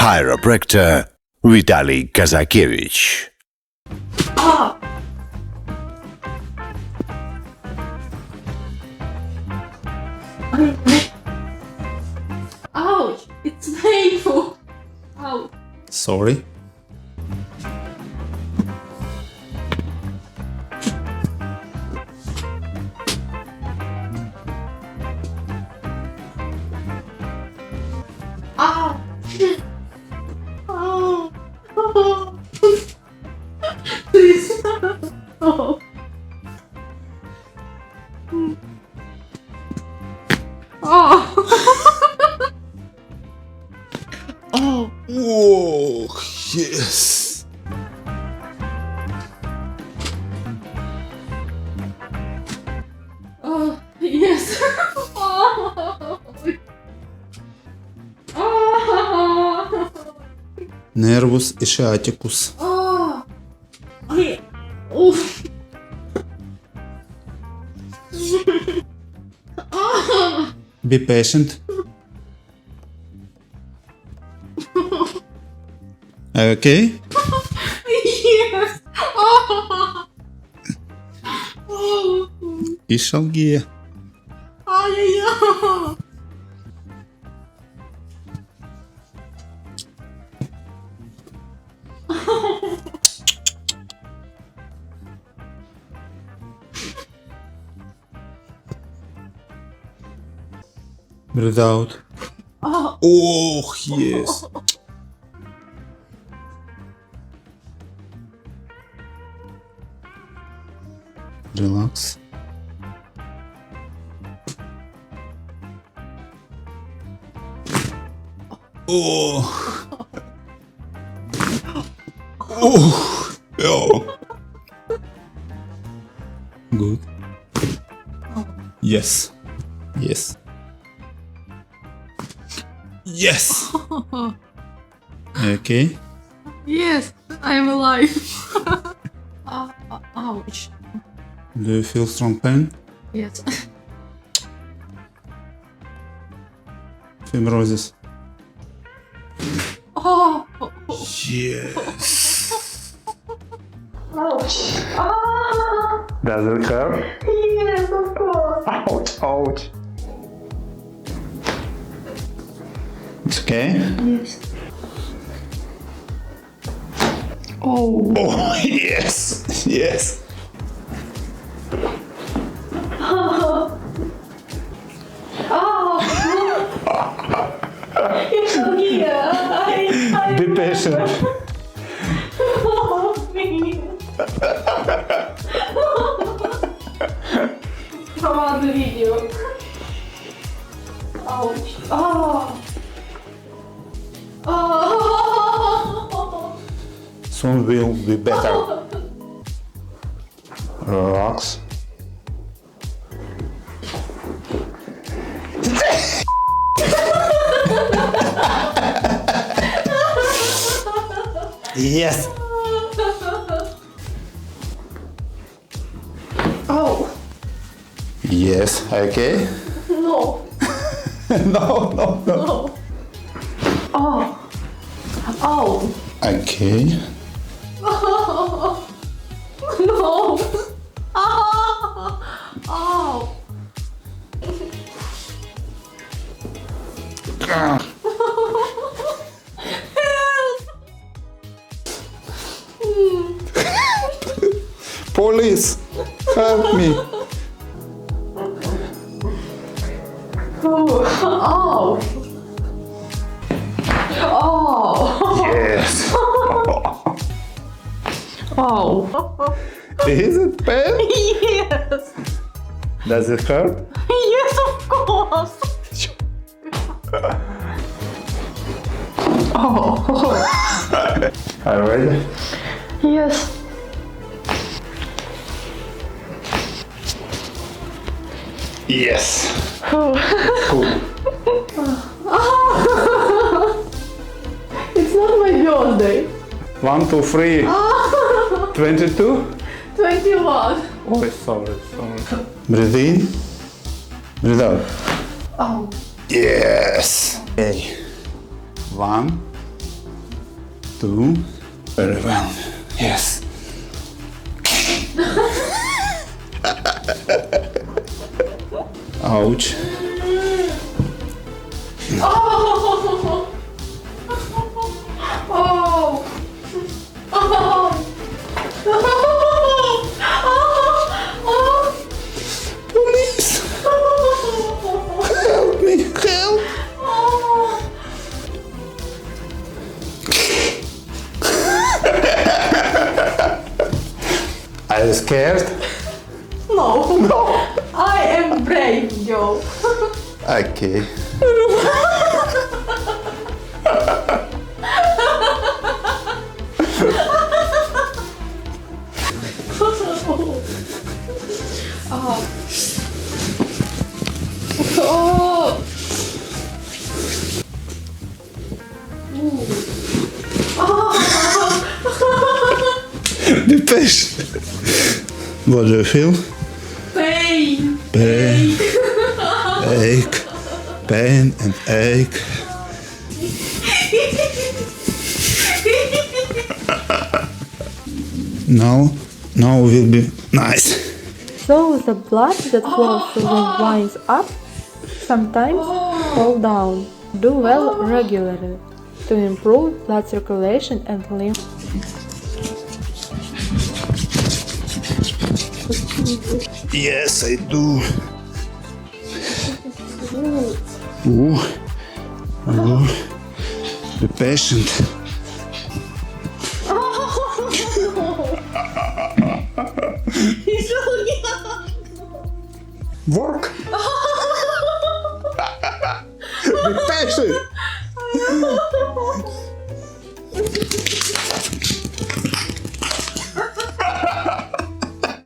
chiropractor Kazakevich. Ah! Ouch! It's painful! Ouch! Sorry. Ah! Oh! Please! Oh! Oh! Oh! Whoa, yes. Oh! Yes! Oh! Oh! Nervus sciaticus. Oh! Okay. Oof! Oh! Be patient. Okay? Yes! Oh! Oh! Ishalgia. Ay, Breathe out. Oh! Oh, yes. Relax. Oh. Oh. Oh. Good. Yes. Yes. Yes. Okay. Yes, I'm alive. Ouch. Do you feel strong pain? Yes. Fibrosis. Oh! Yes. Ouch! Ah! Does it hurt? Yes, of course. Ouch, ouch. It's okay? Yes. Oh! Oh, yes. Yes. Oh! You're so here. Be patient. Oh, please. Come on the video. Ouch. Oh. Oh. Soon will be better. Relax. Yes. Oh. Yes. Okay. No. No, no, no. No. Oh. Oh. Okay. Oh. No. Oh. Oh. Ah. Police, help me. Oh. Oh. Yes. Oh. Is it pain? Yes. Does it hurt? Yes, of course. Oh. Are you ready? Yes. Yes. Oh. Cool. It's not my birthday. 1, 2, 3. 22? 21. Oh, sorry. Breathe in. Breathe out. Oh. Yes. Okay. 1, 2. Very well. Yes. Ouch. Oh! Oh! Police! Help me! Help! Are you scared? No, no, I am brave, Joe. Okay. Oh. Be patient. What do you feel? Pain. Pain. Ache. Pain and ache. Now will be nice. So the blood that flows through the veins up sometimes fall down. Do well regularly to improve blood circulation and lymph. Yes, I do. Ooh. Ooh. Be patient. He's looking Work. Be patient.